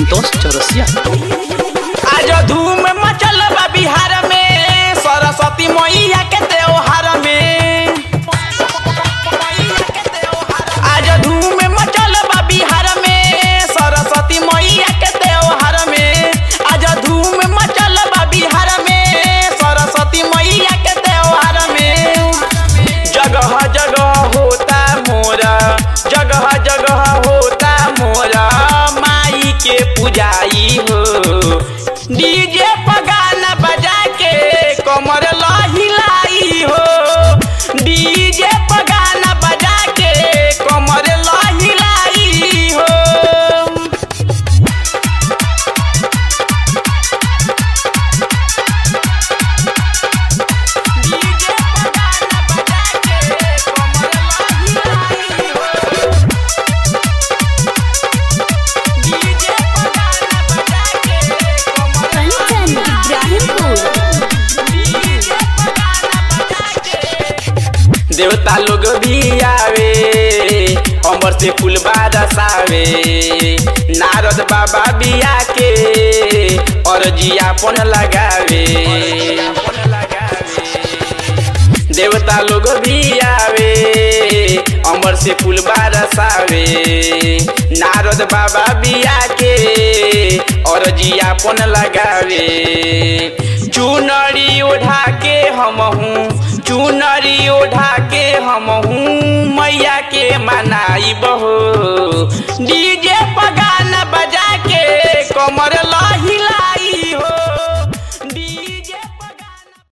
संतोष चौरसिया। आज धूम मचल बा बिहार में सरस्वती मैया के त्योहार में। आज धूम मचल बा बिहार में सरस्वती मैया के त्योहार में। आज धूम मचल बा बिहार में सरस्वती मैया के त्योहार में। जगह जगह होता मोरा, जगह जगह होता मोरा माई के पूजाई हो। डीजे पर गाना बजा के कमर लहिलाई हो। डीजे पर गाना बजा के कमर लहिलाई हो। देवता लोग भी आवे अमर से फूल बरसावे। नारद बाबा भी आके अर्जियापन लगावे। देवता लोग भी आवे अमर से फूल बरसावे। नारद बाबा भी आके अर्जियापन लगावे। चुनरी ओढ़ा के हम हूँ, चुनरी ओढ़ा के हम हूँ मैया के मनाई बहो। डीजे पगा